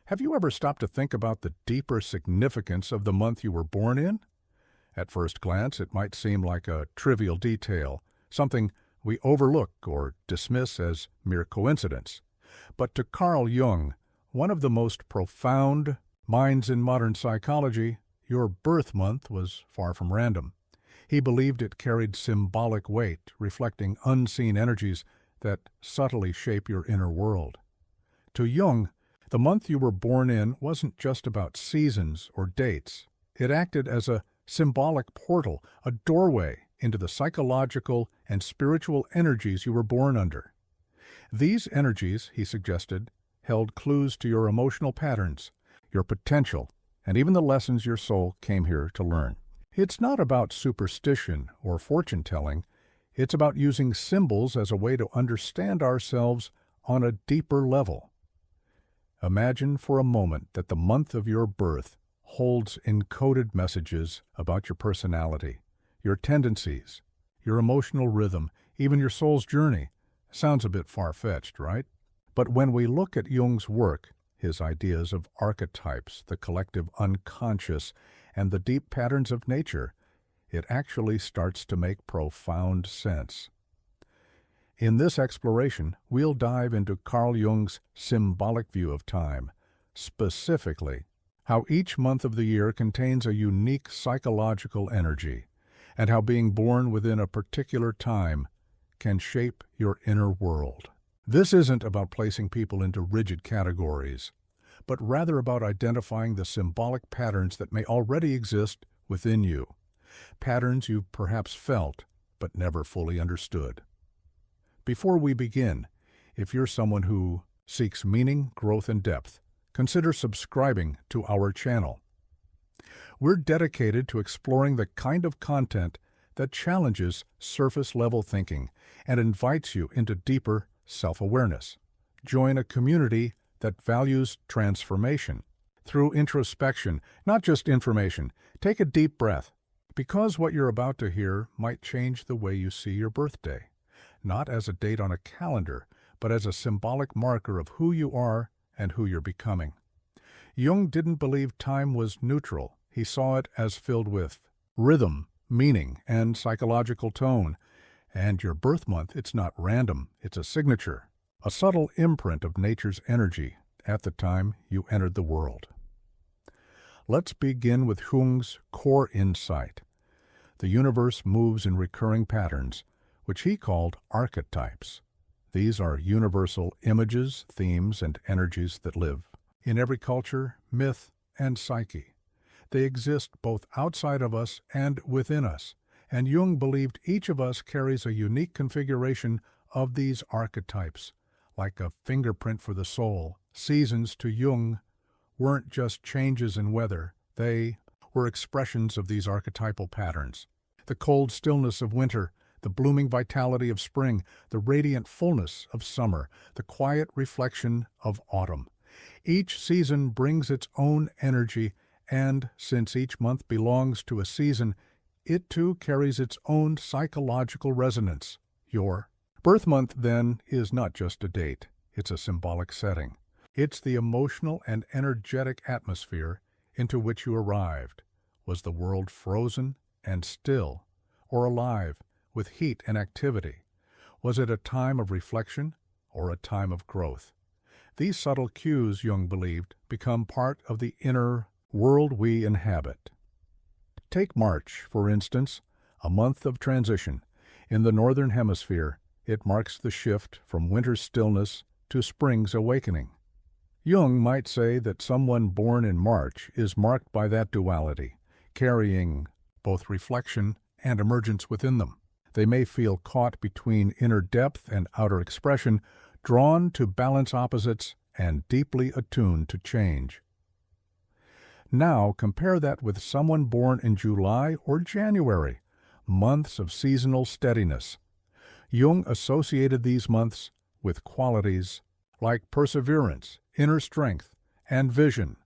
Have you ever stopped to think about the deeper significance of the month you were born in? At first glance, it might seem like a trivial detail, something we overlook or dismiss as mere coincidence. But to Carl Jung, one of the most profound minds in modern psychology, your birth month was far from random. He believed it carried symbolic weight, reflecting unseen energies that subtly shape your inner world. To Jung, the month you were born in wasn't just about seasons or dates. It acted as a symbolic portal, a doorway into the psychological and spiritual energies you were born under. These energies, he suggested, held clues to your emotional patterns, your potential, and even the lessons your soul came here to learn. It's not about superstition or fortune-telling. It's about using symbols as a way to understand ourselves on a deeper level. Imagine for a moment that the month of your birth holds encoded messages about your personality, your tendencies, your emotional rhythm, even your soul's journey. Sounds a bit far-fetched, right? But when we look at Jung's work, his ideas of archetypes, the collective unconscious, and the deep patterns of nature, it actually starts to make profound sense. In this exploration, we'll dive into Carl Jung's symbolic view of time, specifically how each month of the year contains a unique psychological energy, and how being born within a particular time can shape your inner world. This isn't about placing people into rigid categories, but rather about identifying the symbolic patterns that may already exist within you, patterns you've perhaps felt but never fully understood. Before we begin, if you're someone who seeks meaning, growth, and depth, consider subscribing to our channel. We're dedicated to exploring the kind of content that challenges surface-level thinking and invites you into deeper self-awareness. Join a community that values transformation through introspection, not just information. Take a deep breath, because what you're about to hear might change the way you see your birthday, not as a date on a calendar, but as a symbolic marker of who you are and who you're becoming. Jung didn't believe time was neutral. He saw it as filled with rhythm, meaning, and psychological tone. And your birth month, it's not random, it's a signature, a subtle imprint of nature's energy at the time you entered the world. Let's begin with Jung's core insight. The universe moves in recurring patterns, which he called archetypes. These are universal images, themes, and energies that live in every culture, myth, and psyche. They exist both outside of us and within us, and Jung believed each of us carries a unique configuration of these archetypes. Like a fingerprint for the soul, seasons to Jung weren't just changes in weather, they were expressions of these archetypal patterns. The cold stillness of winter, the blooming vitality of spring, the radiant fullness of summer, the quiet reflection of autumn. Each season brings its own energy, and since each month belongs to a season, it too carries its own psychological resonance. Your birth month, then, is not just a date. It's a symbolic setting. It's the emotional and energetic atmosphere into which you arrived. Was the world frozen and still, or alive, with heat and activity? Was it a time of reflection or a time of growth? These subtle cues, Jung believed, become part of the inner world we inhabit. Take March, for instance, a month of transition. In the Northern Hemisphere, it marks the shift from winter's stillness to spring's awakening. Jung might say that someone born in March is marked by that duality, carrying both reflection and emergence within them. They may feel caught between inner depth and outer expression, drawn to balance opposites and deeply attuned to change. Now compare that with someone born in July or January, months of seasonal steadiness. Jung associated these months with qualities like perseverance, inner strength, and vision.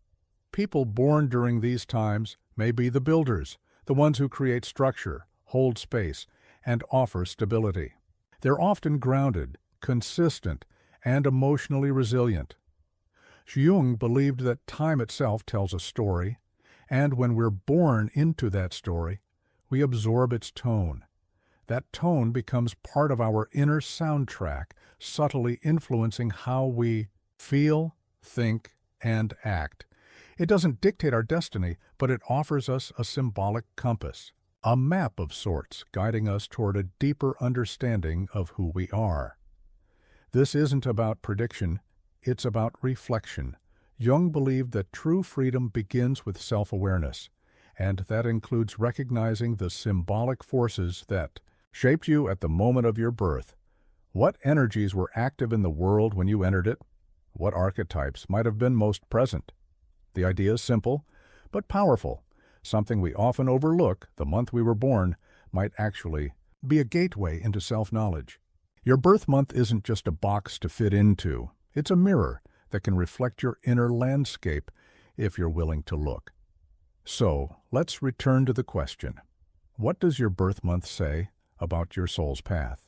People born during these times may be the builders, the ones who create structure, hold space, and offer stability. They're often grounded, consistent, and emotionally resilient. Jung believed that time itself tells a story, and when we're born into that story, we absorb its tone. That tone becomes part of our inner soundtrack, subtly influencing how we feel, think, and act. It doesn't dictate our destiny, but it offers us a symbolic compass, a map of sorts, guiding us toward a deeper understanding of who we are. This isn't about prediction, it's about reflection. Jung believed that true freedom begins with self-awareness, and that includes recognizing the symbolic forces that shaped you at the moment of your birth. What energies were active in the world when you entered it? What archetypes might have been most present? The idea is simple, but powerful. Something we often overlook, the month we were born, might actually be a gateway into self-knowledge. Your birth month isn't just a box to fit into. It's a mirror that can reflect your inner landscape if you're willing to look. So, let's return to the question. What does your birth month say about your soul's path?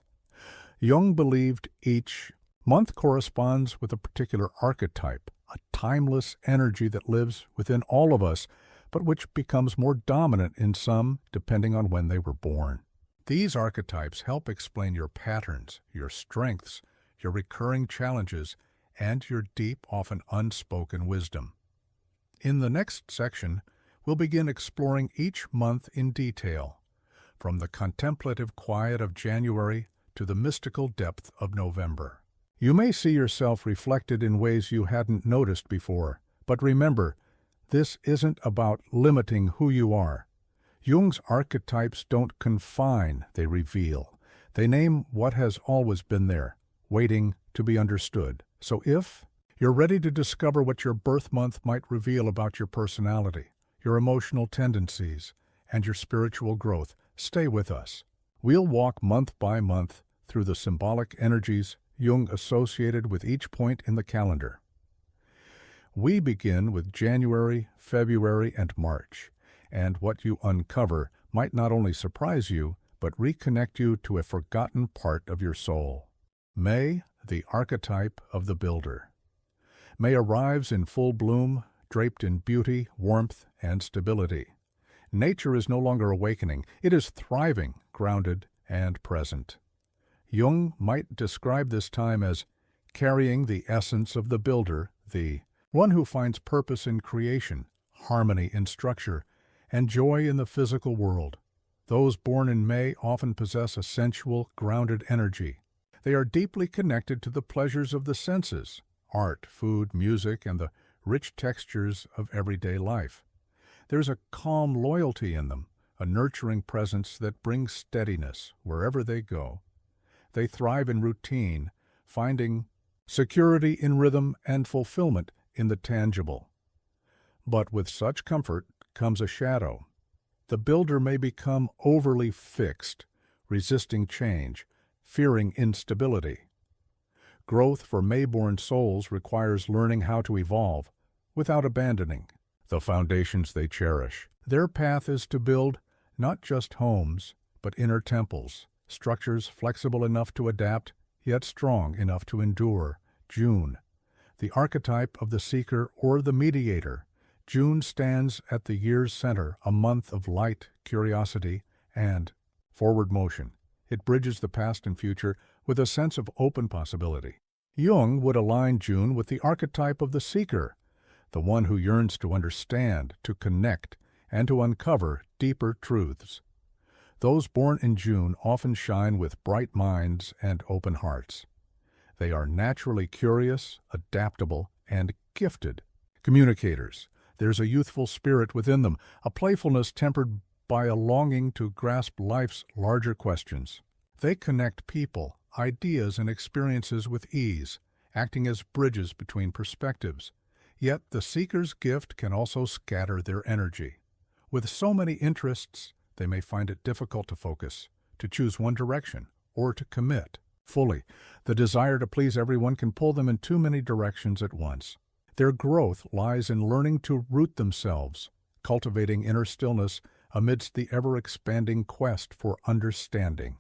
Jung believed each month corresponds with a particular archetype, a timeless energy that lives within all of us, but which becomes more dominant in some depending on when they were born. These archetypes help explain your patterns, your strengths, your recurring challenges, and your deep, often unspoken wisdom. In the next section, we'll begin exploring each month in detail, from the contemplative quiet of January to the mystical depth of November. You may see yourself reflected in ways you hadn't noticed before, but remember, this isn't about limiting who you are. Jung's archetypes don't confine, they reveal. They name what has always been there, waiting to be understood. So if you're ready to discover what your birth month might reveal about your personality, your emotional tendencies, and your spiritual growth, stay with us. We'll walk month by month through the symbolic energies Jung associated with each point in the calendar. We begin with January, February, and March, and what you uncover might not only surprise you, but reconnect you to a forgotten part of your soul. May, the archetype of the builder. May arrives in full bloom, draped in beauty, warmth, and stability. Nature is no longer awakening, it is thriving, grounded, and present. Jung might describe this time as carrying the essence of the builder, the one who finds purpose in creation, harmony in structure, and joy in the physical world. Those born in May often possess a sensual, grounded energy. They are deeply connected to the pleasures of the senses, art, food, music, and the rich textures of everyday life. There's a calm loyalty in them, a nurturing presence that brings steadiness wherever they go. They thrive in routine, finding security in rhythm and fulfillment in the tangible. But with such comfort comes a shadow. The builder may become overly fixed, resisting change, fearing instability. Growth for May-born souls requires learning how to evolve without abandoning the foundations they cherish. Their path is to build not just homes, but inner temples, structures flexible enough to adapt, yet strong enough to endure. June, the archetype of the seeker or the mediator. June stands at the year's center, a month of light, curiosity, and forward motion. It bridges the past and future with a sense of open possibility. Jung would align June with the archetype of the seeker, the one who yearns to understand, to connect, and to uncover deeper truths. Those born in June often shine with bright minds and open hearts. They are naturally curious, adaptable, and gifted communicators. There's a youthful spirit within them, a playfulness tempered by a longing to grasp life's larger questions. They connect people, ideas, and experiences with ease, acting as bridges between perspectives. Yet the seeker's gift can also scatter their energy. With so many interests, they may find it difficult to focus, to choose one direction, or to commit fully. The desire to please everyone can pull them in too many directions at once. Their growth lies in learning to root themselves, cultivating inner stillness amidst the ever-expanding quest for understanding.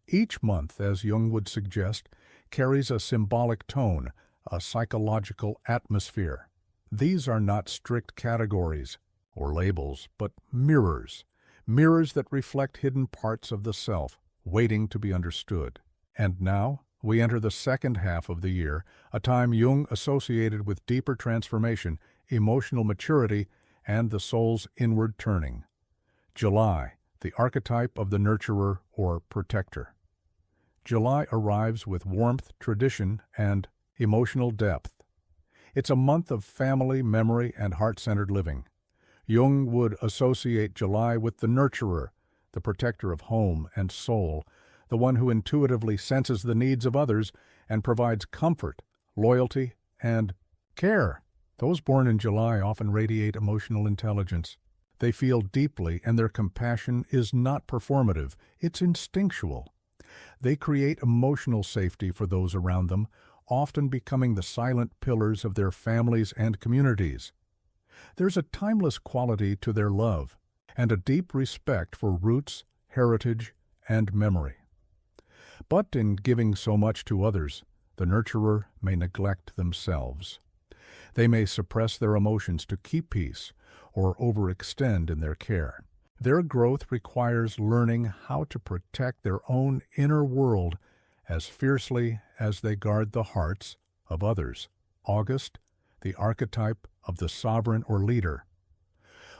Each month, as Jung would suggest, carries a symbolic tone, a psychological atmosphere. These are not strict categories or labels, but mirrors, mirrors that reflect hidden parts of the self, waiting to be understood. And now, we enter the second half of the year, a time Jung associated with deeper transformation, emotional maturity, and the soul's inward turning. July, the archetype of the nurturer or protector. July arrives with warmth, tradition, and emotional depth. It's a month of family, memory, and heart-centered living. Jung would associate July with the nurturer, the protector of home and soul, the one who intuitively senses the needs of others and provides comfort, loyalty, and care. Those born in July often radiate emotional intelligence. They feel deeply, and their compassion is not performative, it's instinctual. They create emotional safety for those around them, often becoming the silent pillars of their families and communities. There's a timeless quality to their love, and a deep respect for roots, heritage, and memory. But in giving so much to others, the nurturer may neglect themselves. They may suppress their emotions to keep peace, or overextend in their care. Their growth requires learning how to protect their own inner world as fiercely as they guard the hearts of others. August, the archetype of the sovereign or leader.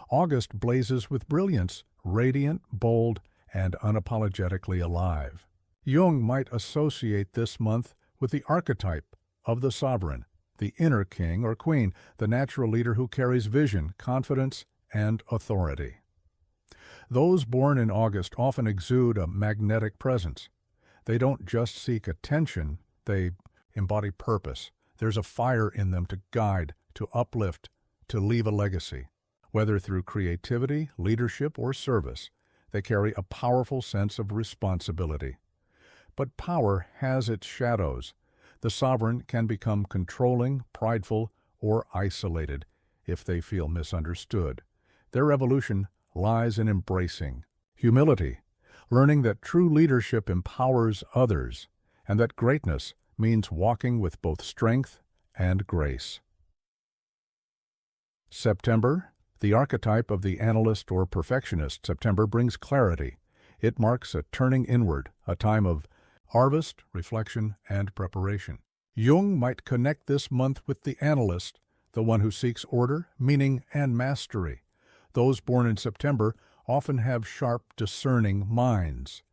August blazes with brilliance, radiant, bold, and unapologetically alive. Jung might associate this month with the archetype of the sovereign, the inner king or queen, the natural leader who carries vision, confidence, and authority. Those born in August often exude a magnetic presence. They don't just seek attention, they embody purpose. There's a fire in them to guide, to uplift, to leave a legacy. Whether through creativity, leadership, or service, they carry a powerful sense of responsibility. But power has its shadows. The sovereign can become controlling, prideful, or isolated if they feel misunderstood. Their evolution lies in embracing humility, learning that true leadership empowers others, and that greatness means walking with both strength and grace. September, the archetype of the analyst or perfectionist. September brings clarity. It marks a turning inward, a time of harvest, reflection, and preparation. Jung might connect this month with the analyst, the one who seeks order, meaning, and mastery. Those born in September often have sharp, discerning minds.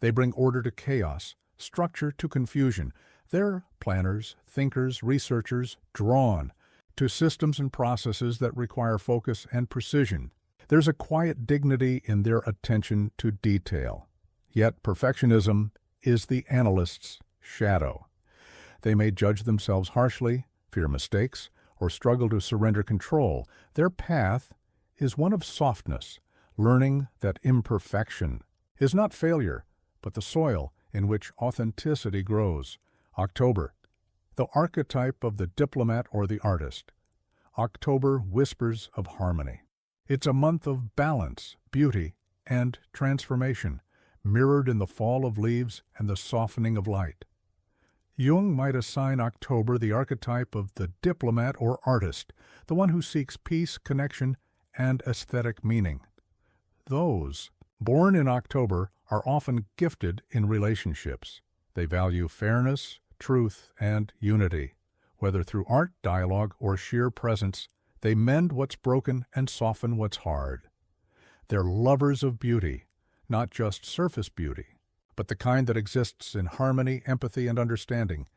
They bring order to chaos, structure to confusion. They're planners, thinkers, researchers, drawn to systems and processes that require focus and precision. There's a quiet dignity in their attention to detail. Yet perfectionism is the analyst's shadow. They may judge themselves harshly, fear mistakes, or struggle to surrender control. Their path is one of softness, learning that imperfection is not failure, but the soil in which authenticity grows. October, the archetype of the diplomat or the artist. October whispers of harmony. It's a month of balance, beauty, and transformation, mirrored in the fall of leaves and the softening of light. Jung might assign October the archetype of the diplomat or artist, the one who seeks peace, connection, and aesthetic meaning. Those born in October are often gifted in relationships. They value fairness, truth, and unity. Whether through art, dialogue, or sheer presence, they mend what's broken and soften what's hard. They're lovers of beauty, not just surface beauty, but the kind that exists in harmony, empathy, and understanding.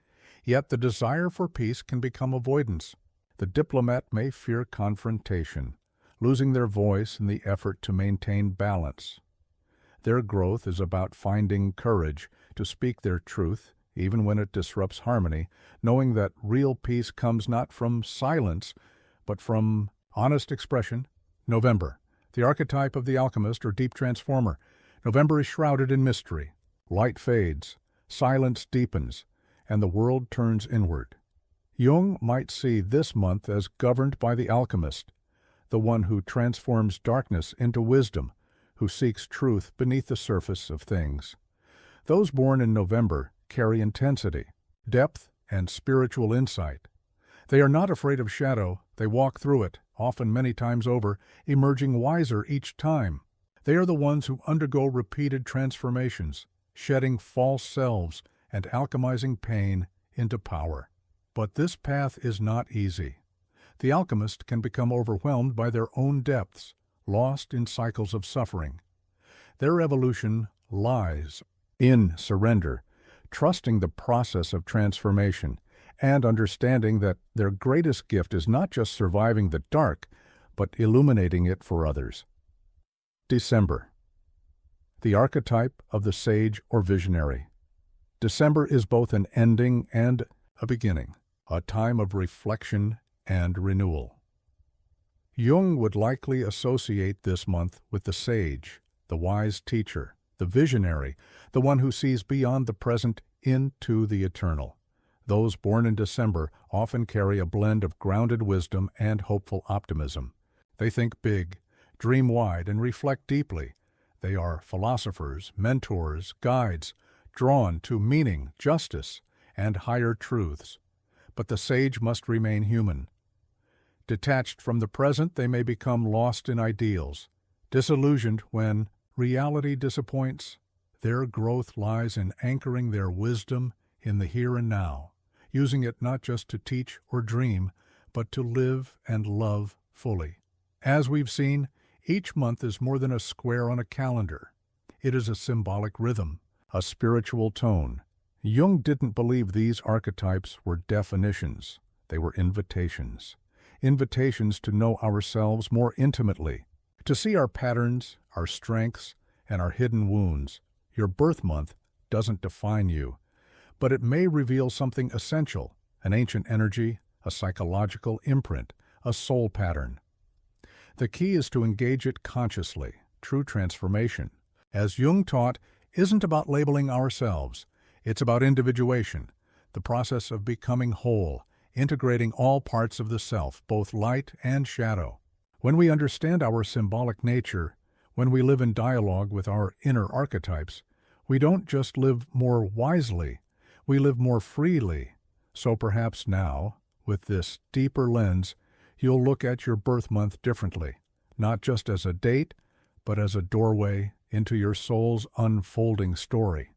Yet the desire for peace can become avoidance. The diplomat may fear confrontation, losing their voice in the effort to maintain balance. Their growth is about finding courage to speak their truth, even when it disrupts harmony, knowing that real peace comes not from silence, but from honest expression. November, the archetype of the alchemist or deep transformer. November is shrouded in mystery. Light fades, silence deepens, and the world turns inward. Jung might see this month as governed by the alchemist, the one who transforms darkness into wisdom, who seeks truth beneath the surface of things. Those born in November carry intensity, depth, and spiritual insight. They are not afraid of shadow, they walk through it, often many times over, emerging wiser each time. They are the ones who undergo repeated transformations, shedding false selves and alchemizing pain into power. But this path is not easy. The alchemist can become overwhelmed by their own depths, lost in cycles of suffering. Their evolution lies in surrender, trusting the process of transformation, and understanding that their greatest gift is not just surviving the dark, but illuminating it for others. December. The archetype of the sage or visionary. December is both an ending and a beginning, a time of reflection and renewal. Jung would likely associate this month with the sage, the wise teacher, the visionary, the one who sees beyond the present into the eternal. Those born in December often carry a blend of grounded wisdom and hopeful optimism. They think big, dream wide, and reflect deeply. They are philosophers, mentors, guides, drawn to meaning, justice, and higher truths. But the sage must remain human. Detached from the present, they may become lost in ideals, disillusioned when reality disappoints. Their growth lies in anchoring their wisdom in the here and now, using it not just to teach or dream, but to live and love fully. As we've seen, each month is more than a square on a calendar. It is a symbolic rhythm, a spiritual tone. Jung didn't believe these archetypes were definitions. They were invitations. Invitations to know ourselves more intimately, to see our patterns, our strengths, and our hidden wounds. Your birth month doesn't define you, but it may reveal something essential, an ancient energy, a psychological imprint, a soul pattern. The key is to engage it consciously. True transformation, as Jung taught, isn't about labeling ourselves. It's about individuation, the process of becoming whole, integrating all parts of the self, both light and shadow. When we understand our symbolic nature, when we live in dialogue with our inner archetypes, we don't just live more wisely, we live more freely. So perhaps now, with this deeper lens, you'll look at your birth month differently, not just as a date, but as a doorway into your soul's unfolding story.